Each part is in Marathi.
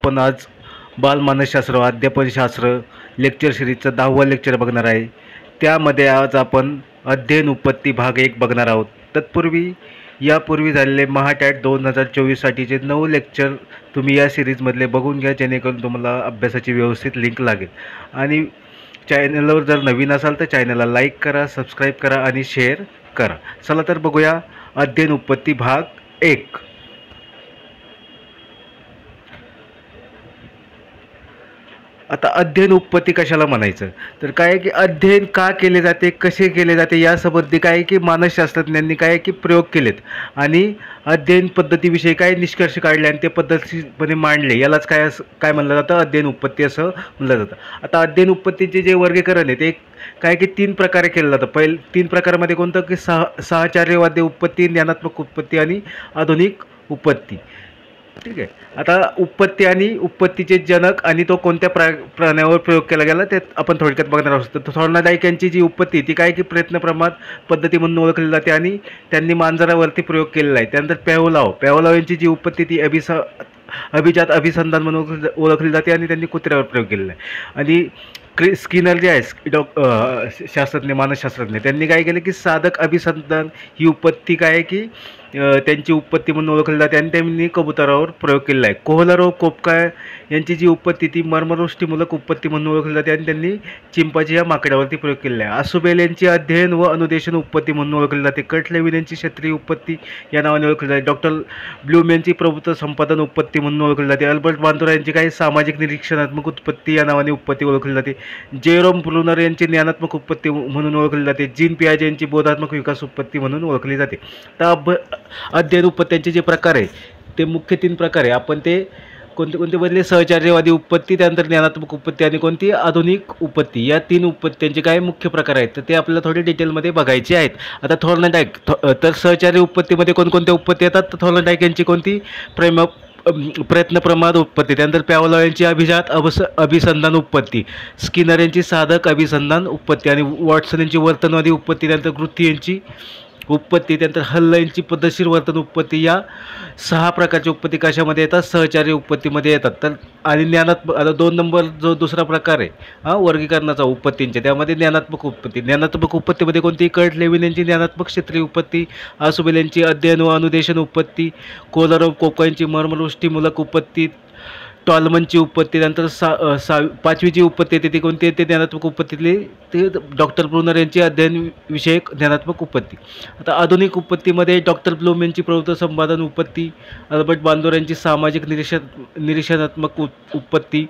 पण आज बालमानसशास्त्र अध्यापनशास्त्र लेक्चर सिरीजचं 10वं लेक्चर बघणार आहे. त्यामध्ये आज आपण अध्ययन उत्पत्ती भाग 1 बघणार आहोत. तत्पूर्वी यापूर्वी झालेले महाटॅट 2024साठीचे 9 लेक्चर तुम्ही या सिरीजमधले बघून घ्या, जेणेकरून तुम्हाला अभ्यासाची व्यवस्थित लिंक लागेल. आणि चॅनलवर जर नवीन असाल तर चॅनलला लाईक करा, सबस्क्राईब करा आणि शेअर करा. चला तर बघूया अध्ययन उत्पत्ती भाग 1. आता अध्ययन उत्पत्ती कशाला म्हणायचं तर काय की अध्ययन का केले जाते, कसे केले जाते यासंबंधी काय की मानसशास्त्रज्ञांनी काय की प्रयोग केलेत आणि अध्ययन पद्धतीविषयी काय निष्कर्ष काढले आणि ते पद्धतशीरपणे मांडले. यालाच काय म्हणलं जातं, अध्ययन उत्पत्ती असं म्हणलं जातं. आता अध्ययन उत्पत्तीचे जे वर्गीकरण आहे ते काय की 3 प्रकारे केलं जातं. 3 प्रकारामध्ये कोणतं की साहचर्यवादी उत्पत्ती, ज्ञानात्मक उत्पत्ती आणि आधुनिक उत्पत्ती. ठीक आहे. आता उत्पत्ती आणि उत्पत्तीचे जनक आणि तो कोणत्या प्राण्यावर प्रयोग केला गेला ते आपण थोडक्यात बघणार आहोत. तर थॉर्नडाईक यांची जी उत्पत्ती ती काय की प्रयत्नप्रमाद पद्धती म्हणून ओळखली जाते आणि त्यांनी मांजरावरती प्रयोग केलेला आहे. त्यानंतर पॅव्लोव यांची जी उत्पत्ती ती अभिजात अभिसंधान म्हणून ओळखली जाते आणि त्यांनी कुत्र्यावर प्रयोग केलेला आहे. आणि स्किनर जे आहे शास्त्रज्ञ मानसशास्त्रज्ञ त्यांनी काय केलं की साधक अभिसंधान ही उत्पत्ती काय आहे की त्यांची उत्पत्ती म्हणून ओळखली जाते आणि त्यांनी कबुतरावर प्रयोग केलेला आहे. कोहलरोव कोपका यांची जी उत्पत्ती ती मर्मरोष्टीमूलक उत्पत्ती म्हणून ओळखली जाते आणि त्यांनी चिंपाची या माकडावरती प्रयोग केलेला आहे. आसुबेल यांची अध्ययन व अनुदेशन उत्पत्ती म्हणून ओळखली जाते. कटलेविन यांची क्षेत्रीय उत्पत्ती या नावाने ओळखली जाते. डॉक्टर ब्लूम यांची प्रभुत्व संपादन उत्पत्ती म्हणून ओळखली जाते. अल्बर्ट बांदुरा यांची काही सामाजिक निरीक्षणात्मक उत्पत्ती या नावाने उत्पत्ती ओळखली जाते. जेरोम ब्रुनर यांची ज्ञानात्मक उत्पत्ती म्हणून ओळखली जाते. जीन पियाजे यांची बोधात्मक विकास उत्पत्ती म्हणून ओळखली जाते. तर अध्ययन उत्पत्त्यांचे जे प्रकार आहे ते मुख्य 3 प्रकार आहे. आपण ते कोणते बदले सहचार्यवादी उत्पत्ती, त्यानंतर ज्ञानात्मक उत्पत्ती आणि कोणती आधुनिक उत्पत्ती, या 3 उत्पत्त्यांचे काय मुख्य प्रकार आहेत तर ते आपल्याला थोडे डिटेलमध्ये बघायचे आहेत. आता थॉर्नडाईक तर सहचार्य उत्पत्तीमध्ये कोणकोणत्या उत्पत्ती येतात तर थॉर्नडाईक यांची कोणती प्रयत्नप्रमाद उत्पत्ती, त्यानंतर पॅव्लोव यांची अभिजात अभिसंधान उत्पत्ती, स्किनर यांची साधक अभिसंधान उत्पत्ती आणि वॉटसन यांची वर्तनवादी उत्पत्ती, त्यानंतर ग्रुथी यांची उत्पत्ती, त्यानंतर हल्ल यांची पद्धतशीर वर्तन उत्पत्ती. या 6 प्रकारच्या उत्पत्ती कशामध्ये येतात, सहचार्य उत्पत्तीमध्ये येतात. तर आणि ज्ञानात्मक आता 2 नंबर जो दुसरा प्रकार आहे वर्गीकरणाचा उत्पत्तींच्या, त्यामध्ये ज्ञानात्मक उत्पत्तीमध्ये कोणती कटलेविन यांची ज्ञानात्मक क्षेत्रीय उत्पत्ती, आसुबेल यांची अध्ययन व अनुदेशन उत्पत्ती, कोहलरोव कोपका यांची मर्मरोष्टीमूलक उत्पत्ती, टॉलमनची उत्पत्ती, नंतर 5वी उत्पत्ती येते ती कोणती येते ज्ञानात्मक उत्पत्तीतली ते डॉक्टर ब्रुनर यांची अध्ययन विषयक ज्ञानात्मक उत्पत्ती. आता आधुनिक उत्पत्तीमध्ये डॉक्टर ब्लूम यांची प्रभुत्व संपादन उत्पत्ती, अल्बर्ट बांदुरा यांची सामाजिक निरीक्षणात्मक उत्पत्ती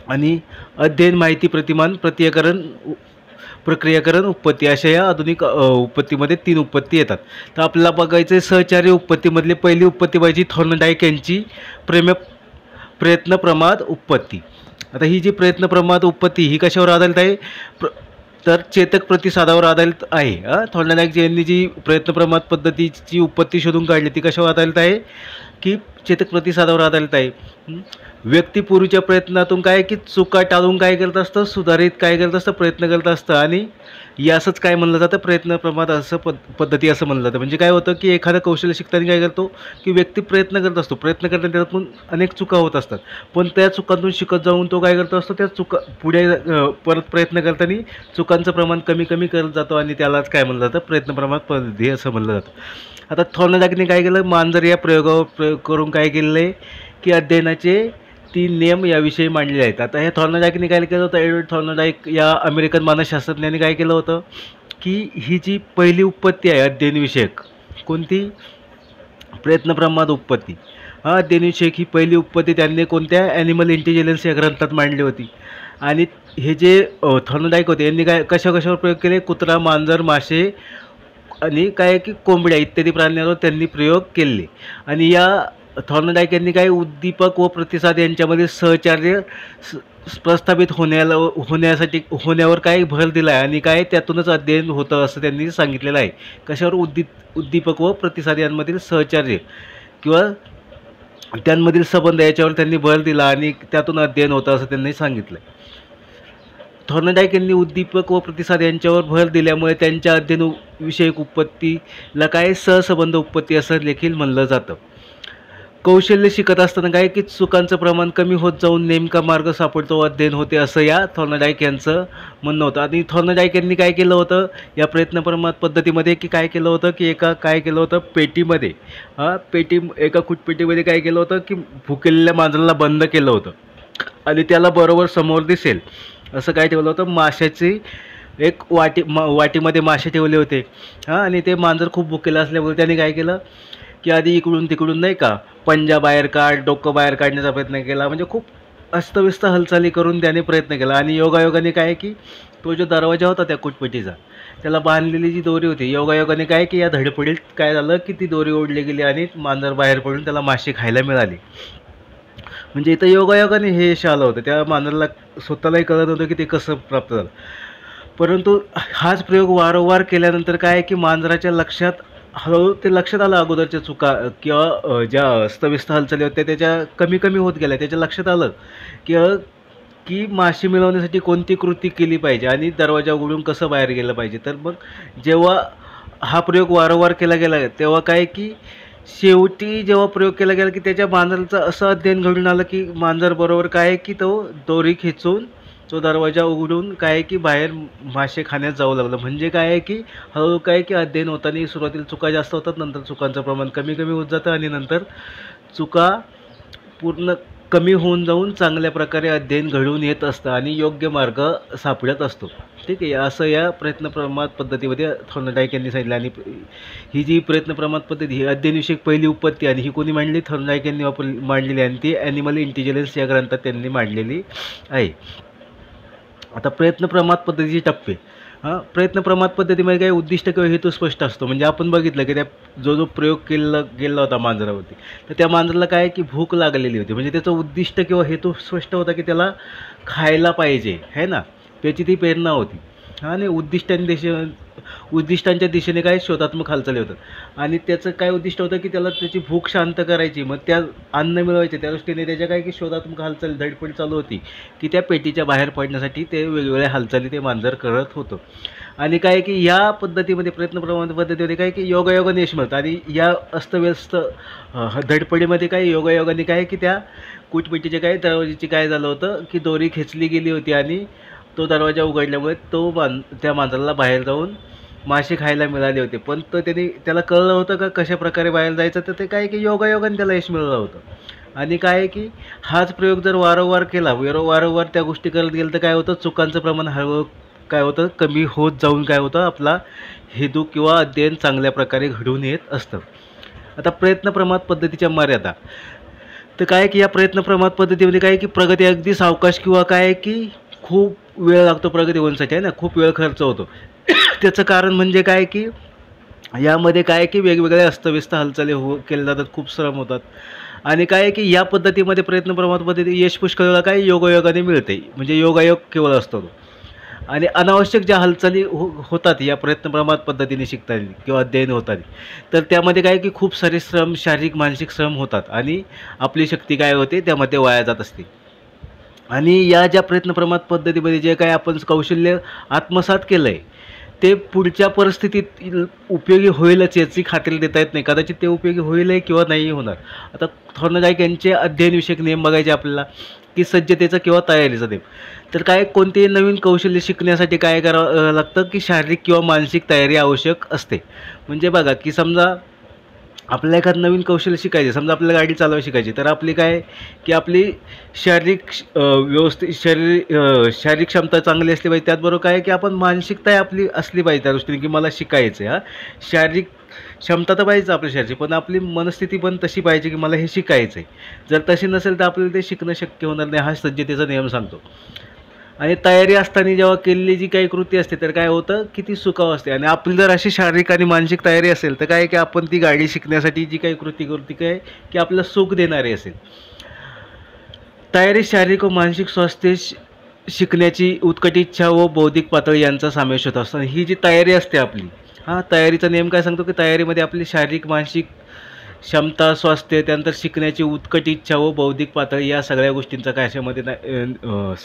आणि अध्ययन माहिती प्रतिमान प्रक्रियाकरण उत्पत्ती, अशा या आधुनिक उत्पत्तीमध्ये 3 उत्पत्ती येतात. तर आपल्याला बघायचं सहचार्य उत्पत्तीमधली पहिली उत्पत्ती पाहिजे थॉर्नडाईक यांची प्रयत्नप्रमाद उत्पत्ती. आता ही जी प्रयत्नप्रमाद उत्पत्ती ही कशावर आधारित आहे तर चेतक प्रतिसादावर आधारित आहे. थॉर्नडाईक यांनी जी प्रयत्नप्रमाद पद्धतीची उत्पत्ती शोधून काढली ती कशावर आधारित आहे की चेतक प्रतिसादावर आधारित आहे. व्यक्ती पूर्वीच्या प्रयत्नातून काय की चुका टाळून काय करत असतं, सुधारित काय करत असतं, प्रयत्न करत असतं आणि यासच काय म्हणलं जातं प्रयत्नप्रमाद असं पद्धती असं म्हणलं जातं. म्हणजे काय होतं की एखादं कौशल्य शिकताना काय करतो की व्यक्ती प्रयत्न करत असतो, प्रयत्न करताना त्यातून अनेक चुका होत असतात, पण त्या चुकांतून शिकत जाऊन तो काय करत असतो, त्या चुका पुढे परत प्रयत्न करताना चुकांचं प्रमाण कमी करत जातो आणि त्यालाच काय म्हणलं जातं प्रयत्नप्रमाद पद्धती असं म्हणलं जातं. आता थॉर्नडाईकने काय केलं, मांजर या प्रयोग करून काय केलेलं आहे की अध्ययनाचे 3 नियम याविषयी मांडले आहेत. आता हे थॉर्नडाईकने काय केलं होतं, एडवर्ड थॉर्नडाईक या अमेरिकन मानसशास्त्रज्ञांनी काय केलं होतं की ही जी पहिली उत्पत्ती आहे अध्ययनविषयक कोणती प्रयत्नप्रमाद उत्पत्ती, अध्ययनविषयक ही पहिली उत्पत्ती त्यांनी कोणत्या ॲनिमल इंटेलिजन्स या ग्रंथात मांडली होती. आणि हे जे थॉर्नडाईक होते यांनी कशावर प्रयोग केले, कुत्रा, मांजर, मासे आणि काय की कोंबड्या इत्यादी प्राण्यांवर त्यांनी प्रयोग केले. आणि या थॉर्नडाईक यांनी काय उद्दीपक व प्रतिसाद यांच्यामध्ये सहचार्य प्रस्थापित होण्यावर काय भर दिला आहे आणि काय त्यातूनच अध्ययन होतं असं त्यांनी सांगितलेलं आहे. कशावर उद्दीपक व प्रतिसाद यांमधील सहचार्य किंवा त्यांमधील संबंध याच्यावर त्यांनी भर दिला आणि त्यातून अध्ययन होतं असं त्यांनी सांगितलं. थॉर्नडाईक यांनी उद्दीपक व प्रतिसाद यांच्यावर भर दिल्यामुळे त्यांच्या अध्ययन विषयक उत्पत्तीला काय सहसंबंध उत्पत्ती असं देखील म्हणलं जातं. कौशल्य शिकत असताना काय की चुकांचं प्रमाण कमी होत जाऊन नेमका मार्ग सापडतो अध्ययन होते, असं या थॉर्नडाईक यांचं म्हणणं होतं. आणि थॉर्नडाईक यांनी काय केलं होतं या प्रयत्नप्रमाण पद्धतीमध्ये, की काय केलं होतं की काय केलं होतं पेटीमध्ये, एका कुटपेटीमध्ये काय केलं होतं की भुकेलेल्या मांजराला बंद केलं होतं आणि त्याला बरोबर समोर दिसेल असं काय ठेवलं होतं, माशाची एक वाटीमध्ये मासे ठेवले होते. आणि ते मांजर खूप भुकेलं असल्यामुळे त्याने काय केलं की आधी इकडून तिकडून नाही का पंजा बाहेर काढ, डोकं बाहेर काढण्याचा प्रयत्न केला. म्हणजे खूप अस्तव्यस्त हालचाली करून त्याने प्रयत्न केला. आणि योगायोगाने काय की तो जो दरवाजा होता त्या कुटपेटीचा, त्याला बांधलेली जी दोरी होती, योगायोगाने काय की या धडपडीत काय झालं की ती दोरी ओढली गेली आणि मांजर बाहेर पडून त्याला मासे खायला मिळाली. म्हणजे इथं योगायोगाने हे यश आलं होतं. त्या मांजराला स्वतःलाही कळत होतं की ते कसं प्राप्त झालं. परंतु हाच प्रयोग वारंवार केल्यानंतर काय की मांजराच्या लक्षात हळूहळू ते लक्षात आलं, अगोदरच्या चुका किंवा ज्या अस्तव्यस्त हालचाली होत्या त्याच्या कमी कमी होत गेल्या. त्याच्या लक्षात आलं की की मासे मिळवण्यासाठी कोणती कृती केली पाहिजे आणि दरवाजा उघडून कसं बाहेर गेलं पाहिजे. तर मग जेव्हा हा प्रयोग वारंवार केला गेला तेव्हा काय की शेवटी जेव्हा प्रयोग केला गेला की त्याच्या मांजराचं असं अध्ययन घडून आलं की मांजर बरोबर काय की तो दोरी खेचून तो दरवाजा उघडून काय की बाहेर मासे खाण्यात जाऊ लागलं. म्हणजे काय आहे की हळूहळू काय की अध्ययन होताना सुरुवातीला चुका जास्त होतात, नंतर चुकांचं प्रमाण कमी कमी होत जातं आणि नंतर चुका पूर्ण कमी होऊन जाऊन चांगल्या प्रकारे अध्ययन घडून येत असतं आणि योग्य मार्ग सापडत असतो. ठीक आहे, असं या प्रयत्नप्रमाण पद्धतीमध्ये थॉर्नडाईक यांनी सांगितलं. आणि ही जी प्रयत्नप्रमाण पद्धती ही अध्ययनविषयक पहिली उत्पत्ती आणि ही कोणी मांडली, थॉर्नडाईक यांनी मांडलेली आणि ती ॲनिमल इंटेलिजन्स या ग्रंथात त्यांनी मांडलेली आहे. आता प्रयत्नप्रमाण पद्धतीचे टप्पे. प्रयत्नप्रमाण पद्धतीमध्ये काही उद्दिष्ट किंवा हेतू स्पष्ट असतो. म्हणजे आपण बघितलं की त्या जो प्रयोग गेला होता मांजरावरती, तर त्या मांजराला काय की भूक लागलेली होती. म्हणजे त्याचं उद्दिष्ट किंवा हेतू स्पष्ट होता की त्याला खायला पाहिजे है ना, त्याची ती प्रेरणा होती. आणि उद्दिष्टांच्या दिशेने काय शोधात्मक हालचाली होतात आणि त्याचं काय उद्दिष्ट होतं की त्याला त्याची भूक शांत करायची, मग त्या अन्न मिळवायचे. त्या दृष्टीने त्याच्या काय की शोधात्मक हालचाली धडपड चालू होती की त्या पेटीच्या बाहेर पडण्यासाठी ते वेगवेगळ्या हालचाली ते मांजर करत होतं. आणि काय की या पद्धतीमध्ये प्रयत्नप्रमाण पद्धतीमध्ये काय की योगायोगाने यश मिळतं. आणि या अस्तव्यस्त धडपडीमध्ये काय योगायोगाने काय की त्या कुटपेटीच्या काय दरवाजाची काय झालं होतं की दोरी खेचली गेली होती आणि तो दरवाजा उघडल्यामुळे त्या मांजराला बाहेर जाऊन मासे खायला मिळाले होते. पण त्याला कळलं होतं का कशा प्रकारे बाहेर जायचं, तर ते काय की योगायोगाने त्याला यश मिळालं होतं. आणि काय आहे की हाच प्रयोग जर वारंवार केला, वारंवार त्या गोष्टी करत गेलं तर काय होतं, चुकांचं प्रमाण हळूहळू काय होतं कमी होत जाऊन काय होतं आपला हेतू किंवा अध्ययन चांगल्या प्रकारे घडून येत असतं. आता प्रयत्नप्रमाण पद्धतीच्या मर्यादा. तर काय की या प्रयत्नप्रमाण पद्धतीमध्ये काय की प्रगती अगदी सावकाश किंवा काय की खूप वेळ लागतो प्रगती होण्यासाठी, आहे ना, खूप वेळ खर्च होतो. त्याचं कारण म्हणजे काय की यामध्ये काय की वेगवेगळ्या अस्तव्यस्त हालचाली केल्या जातात, खूप श्रम होतात. आणि काय की या पद्धतीमध्ये प्रयत्नप्रमाण पद्धती यश पुष्कळला काय योगायोगाने मिळते. म्हणजे योगायोग केवळ असतो तो. आणि अनावश्यक ज्या हालचाली होतात या प्रयत्नप्रमाण पद्धतीने शिकताना किंवा अध्ययन होताना, तर त्यामध्ये काय की खूप सारे श्रम, शारीरिक मानसिक श्रम होतात आणि आपली शक्ती काय होते त्यामध्ये वाया जात असते. आणि या ज्या प्रयत्नप्रमाण पद्धतीमध्ये जे काय आपण कौशल्य आत्मसात केलं आहे ते पुढच्या परिस्थितीत उपयोगी होईलच याची खात्री देता येत नाही. कदाचित ते उपयोगी होईलही किंवा नाही होणार. आता थॉर्नडाईक यांचे अध्ययनविषयक नियम बघायचे आपल्याला की सज्जतेचा किंवा तयारीचा नियम. तर काय कोणतेही नवीन कौशल्य शिकण्यासाठी काय करावं लागतं की शारीरिक किंवा मानसिक तयारी आवश्यक असते. म्हणजे बघा की समजा आपल्याला एखादं नवीन कौशल्य शिकायचे, समजा आपल्याला गाडी चालवायला शिकायची, तर आपली काय की आपली शारीरिक व्यवस्थित शारीरिक क्षमता चांगली असली पाहिजे. त्याचबरोबर काय की आपण मानसिकता आपली असली पाहिजे त्या दृष्टीने की मला शिकायचं आहे. शारीरिक क्षमता तर पाहिजे आपल्या शरीराची, पण आपली मनस्थिती पण तशी पाहिजे की मला हे शिकायचं आहे. जर तशी नसेल तर आपल्याला ते शिकणं शक्य होणार नाही. हा सज्जतेचा नियम सांगतो. आणि तयारी असताना जेव्हा केलेली जी काही कृती असते तर काय होतं की ती सुखाव असते. आणि आपली जर अशी शारीरिक आणि मानसिक तयारी असेल तर काय की आपण ती गाडी शिकण्यासाठी जी काही कृती करू ती काय की आपल्याला सुख देणारी असेल. तयारी शारीरिक व मानसिक स्वास्थ्य शिकण्याची उत्कट इच्छा व बौद्धिक पातळी यांचा समावेश होत असतो. ही जी तयारी असते आपली, तयारीचा नियम काय सांगतो की तयारीमध्ये आपली शारीरिक मानसिक क्षमता, स्वास्थ्य, त्यानंतर शिकण्याची उत्कट इच्छा व बौद्धिक पातळी या सगळ्या गोष्टींचा काय अशामध्ये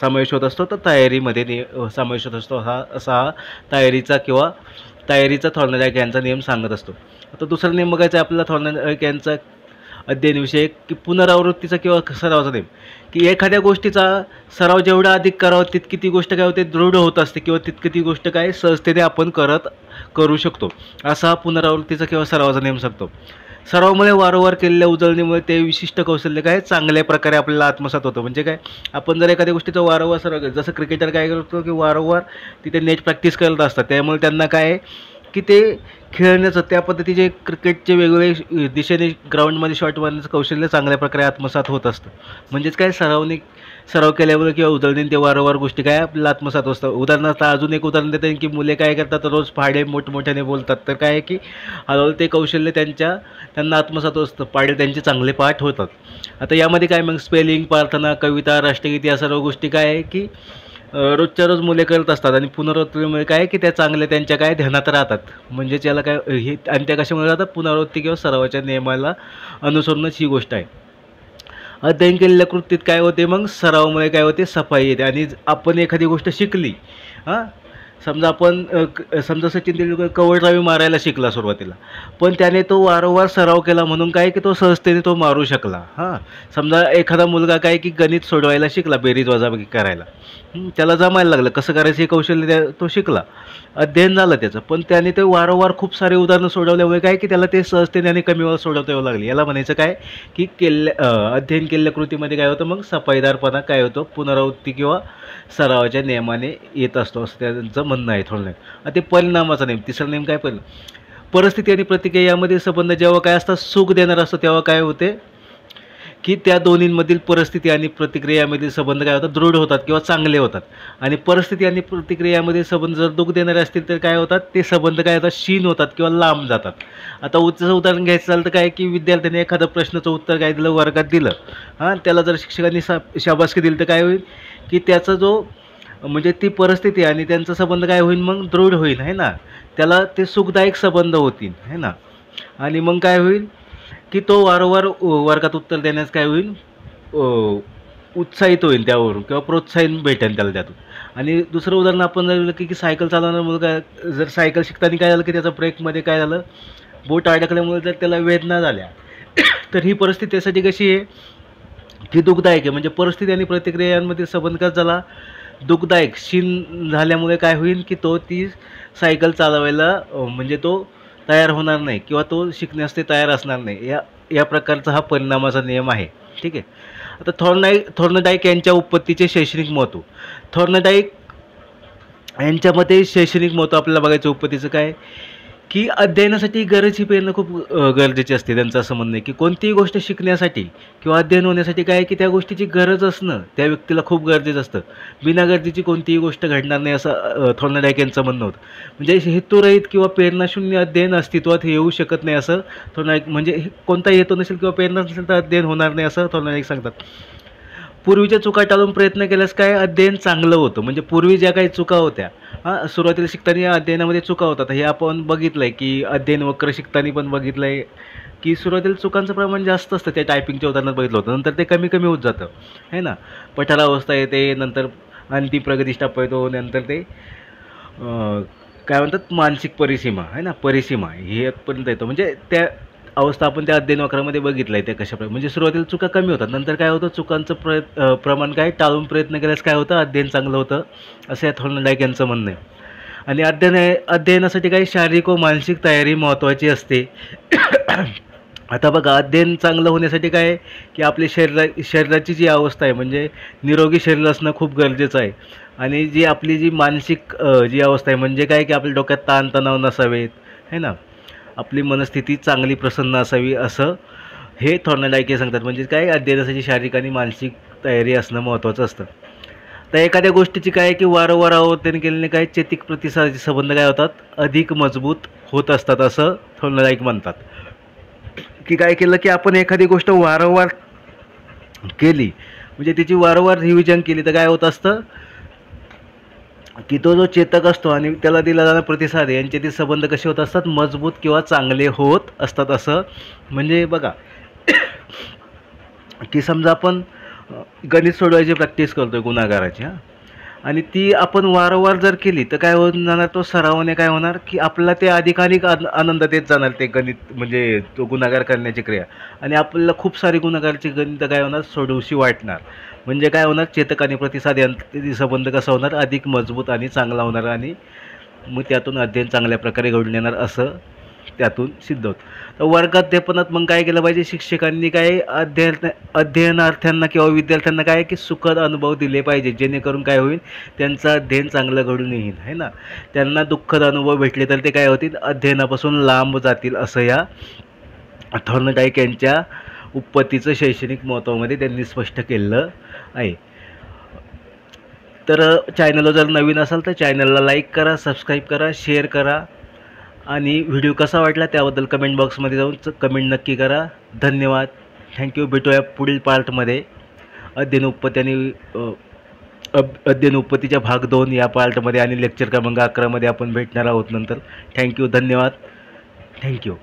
समावेश होत असतो. तर तयारीमध्ये समावेश होत असतो. असा तयारीचा थॉर्नडाईक यांचा नियम सांगत असतो. आता दुसरा नियम बघायचा आहे आपल्याला थॉर्नडाईक यांचा अध्ययनविषयक, की पुनरावृत्तीचा किंवा सरावाचा नेम, की एखाद्या गोष्टीचा सराव जेवढा अधिक करावा तितकी ती गोष्ट काय होते दृढ होत असते किंवा तितकी ती गोष्ट काय सहजतेने आपण करू शकतो. असा हा पुनरावृत्तीचा किंवा सरावाचा नेम सांगतो. सरावामुळे वारंवार केलेल्या उजळणीमुळे ते विशिष्ट कौशल्य काय चांगल्या प्रकारे आपल्याला आत्मसात होतं. म्हणजे काय, आपण जर एखाद्या गोष्टीचा वारंवार सराव केला, जसं क्रिकेटर काय करतो की वारंवार तिथे नेट प्रॅक्टिस करत असतात, त्यामुळे त्यांना काय की ते खेळण्याचं त्या पद्धतीचे क्रिकेटचे वेगवेगळे दिशेने ग्राउंडमध्ये शॉट मारण्याचं कौशल्य चांगल्या प्रकारे आत्मसात होत असतं. म्हणजेच काय, सराव केल्यामुळे किंवा उजळणीने ते वारंवार गोष्टी काय आपल्याला आत्मसात असतं. उदाहरणार्थ अजून एक उदाहरण देता येईल की मुले काय करतात, रोज पहाटे मोठमोठ्याने बोलतात, तर काय आहे की हळूहळू ते कौशल्य त्यांना आत्मसात असतं, पहाटे त्यांचे चांगले पाठ होतात. आता यामध्ये काय मग स्पेलिंग, प्रार्थना, कविता, राष्ट्रगीत या सर्व गोष्टी काय आहे की रोजच्या रोज मुले करत असतात आणि पुनरावृत्तीमुळे काय की त्या चांगल्या त्यांच्या काय ध्यानात राहतात. म्हणजेच याला काय हे, आणि त्या कशामुळे राहतात, पुनरावृत्ती किंवा सरावाच्या नियमाला अनुसरूनच ही गोष्ट आहे. अध्ययन केलेल्या कृतीत काय होते, मग सरावामुळे काय होते, सफाई येते. आणि आपण एखादी गोष्ट शिकली, समजा सचिन तेंडुलकर कवडरावी मारायला शिकला सुरुवातीला, पण त्याने तो वारंवार सराव केला म्हणून काय की तो सहजतेने तो मारू शकला. समजा एखादा मुलगा काय की गणित सोडवायला शिकला, बेरीज वजाबाकी करायला, त्याला जमायला लागलं, कसं करायचं हे कौशल्य तो शिकला, अध्ययन झालं त्याचं, पण त्याने ते वारंवार खूप सारे उदाहरणं सोडवल्यामुळे काय की त्याला ते सहजतेने आणि कमी वेळात सोडवता येऊ लागले. याला म्हणायचं काय की अध्ययन केलेल्या कृतीमध्ये काय होतं, मग सफाईदारपणा काय होतो, पुनरावृत्ती किंवा सरावाच्या नियमाने येत असतो, असं त्यांचं म्हणणं आहे थोडं. आता ते परिणामाचा नेम, तिसरा नेम काय, परिस्थिती आणि प्रतिक्रिया यामध्ये संबंध जेव्हा काय असतात, सुख देणार असतो, तेव्हा काय होते की त्या दोन्हींमधील परिस्थिती आणि प्रतिक्रियामधील संबंध काय होतात, दृढ होतात किंवा चांगले होतात. आणि परिस्थिती आणि प्रतिक्रियामध्ये संबंध जर दुःख देणारे असतील तर काय होतात, ते संबंध काय होतात, क्षीण होतात किंवा लांब जातात. आता जसं उदाहरण घ्यायचं झालं तर काय की विद्यार्थ्याने एखादं प्रश्नाचं उत्तर काय दिलं, वर्गात दिलं, त्याला जर शिक्षकांनी शाबासकी दिली तर काय होईल की त्याचा जो म्हणजे ती परिस्थिती आणि त्यांचा संबंध काय होईल, मग दृढ होईल, आहे ना, त्याला ते सुखदायक संबंध होतील, आहे ना. आणि मग काय होईल की तो वारंवार वर्गात उत्तर देण्यास काय होईल, उत्साहित होईल त्यावरून किंवा प्रोत्साहन भेटेल त्याला त्यातून. आणि दुसरं उदाहरण आपण जर दिलं की सायकल चालवणारा मुलगा जर सायकल शिकताना काय झालं की त्याचा ब्रेकमध्ये काय झालं, बोट अडकल्यामुळे जर त्याला वेदना झाल्या तर ही परिस्थिती त्यासाठी कशी आहे की दुःखदायक आहे. म्हणजे परिस्थिती आणि प्रतिक्रियांमध्ये संबंध का झाला, दुःखदायक, क्षीण झाल्यामुळे काय होईल की तो ती सायकल चालवायला म्हणजे तो तयार होणार नाही किंवा तो शिकण्यास ते तयार असणार नाही. या प्रकारचा हा परिणामाचा नियम आहे. ठीक आहे. आता थॉर्नडाईक यांच्या उत्पत्तीचे शैक्षणिक महत्त्व. थॉर्नडाईक यांच्यामध्ये शैक्षणिक महत्त्व आपल्याला बघायचं उत्पत्तीचं काय की अध्ययनासाठी गरज ही पेरणं खूप गरजेची असते. त्यांचं असं म्हणणं आहे की कोणतीही गोष्ट शिकण्यासाठी किंवा अध्ययन होण्यासाठी काय की त्या गोष्टीची गरज असणं त्या व्यक्तीला खूप गरजेचं असतं. बिना गरजेची कोणतीही गोष्ट घडणार नाही असं थॉर्नडाईक यांचं म्हणणं होतं. म्हणजे हेतुरहित किंवा प्रेरणाशून्य अध्ययन अस्तित्वात येऊ शकत नाही असं थॉर्नडाईक, म्हणजे कोणताही हेतू नसेल किंवा प्रेरणा नसेल तर अध्ययन होणार नाही असं थॉर्नडाईक सांगतात. पूर्वीच्या चुका टाळून प्रयत्न केल्यास काय अध्ययन चांगलं होतं. म्हणजे पूर्वी ज्या काही चुका होत्या, सुरुवातीला शिकताना या अध्ययनामध्ये चुका होतात, हे आपण बघितलं आहे की अध्ययन वक्र शिकताना पण बघितलं आहे की सुरुवातीला चुकांचं प्रमाण जास्त असतं. त्या टायपिंगच्या उदाहरणात बघितलं होतं, नंतर ते कमी कमी होत जातं, आहे ना. पठारावस्था येते, नंतर अंतिम प्रगतिष्टाप येतो, नंतर ते काय म्हणतात मानसिक परिसीमा, आहे ना, परिसीमा हे पर्यंत येतं. म्हणजे त्या अवस्था आपण त्या अध्ययन वक्रामध्ये बघितलं आहे. ते कशाप्रकारे म्हणजे सुरुवातीला चुका कमी होतात, नंतर काय होतं चुकांचं प्रमाण काय टाळून प्रयत्न केल्यास काय होतं, अध्ययन चांगलं होतं, असं या थॉर्नडाईक यांचं म्हणणं आहे. आणि अध्ययनासाठी काही शारीरिक व मानसिक तयारी महत्त्वाची असते. आता बघा, अध्ययन चांगलं होण्यासाठी काय आहे की आपली शरीराची जी अवस्था आहे म्हणजे निरोगी शरीर असणं खूप गरजेचं आहे. आणि जी आपली जी मानसिक जी अवस्था आहे म्हणजे काय की आपल्या डोक्यात ताणतणाव नसावेत, है ना, आपली मनस्थिती चांगली प्रसन्न असावी, असं हे थॉर्नडाईक सांगतात. म्हणजे काय अध्ययनासाठी शारीरिक आणि मानसिक तयारी असणं महत्त्वाचं असतं. तर एखाद्या गोष्टीची काय की वारंवार आवर्तन केल्याने काय चैतिक प्रतिसादाचे संबंध काय होतात, अधिक मजबूत होत असतात, असं थॉर्नडाईक म्हणतात. की काय केलं की आपण एखादी गोष्ट वारंवार केली म्हणजे तिची वारंवार रिव्हिजन केली तर काय होत असतं की तो जो चेतक असतो आणि त्याला दिला जाणारा प्रतिसाद यांच्यातील संबंध कसे होत असतात, मजबूत किंवा चांगले होत असतात. असं म्हणजे बघा की समजा आपण गणित सोडवायची प्रॅक्टिस करतोय गुणाकाराची, आणि ती आपण वारंवार जर केली तर काय होऊन जाणार, तो सरावाने काय होणार की आपल्याला ते अधिकाधिक आनंद देत जाणार ते गणित, म्हणजे तो गुणाकार करण्याची क्रिया. आणि आपल्याला खूप सारी गुणाकारची गणितं काय होणार, सोडवशी वाटणार. म्हणजे काय होणार, चेतक आणि प्रतिसाद यांचा संबंध कसा होणार, अधिक मजबूत आणि चांगला होणार. आणि मग त्यातून अध्ययन चांगल्या प्रकारे घडून येणार असं त्यातून सिद्ध होतं. तर वर्गाध्यापनात मग काय केलं पाहिजे, शिक्षकांनी काय अध्ययनार्थ्यांना किंवा विद्यार्थ्यांना काय की सुखद अनुभव दिले पाहिजे, जेणेकरून काय होईल, त्यांचं अध्ययन चांगलं घडून येईल, आहे ना. त्यांना दुःखद अनुभव भेटले तर ते काय होतील, अध्ययनापासून लांब जातील, असं या थॉर्नडाईक यांच्या उत्पत्तीचं शैक्षणिक महत्त्वामध्ये त्यांनी स्पष्ट केलेलं आहे. तर चॅनलला जर नवीन असाल तर चॅनलला लाईक करा, सबस्क्राईब करा, शेअर करा. आणि व्हिडिओ कसा वाटला त्याबद्दल कमेंट बॉक्समध्ये जाऊन कमेंट नक्की करा. धन्यवाद. थँक्यू. भेटूया पुढील पार्टमध्ये. अध्ययन उत्पत्ती आणि अध्ययन उत्पत्तीच्या भाग 2 या पार्टमध्ये आणि लेक्चर क्रमांक 11मध्ये आपण भेटणार आहोत नंतर. थँक्यू. धन्यवाद. थँक्यू.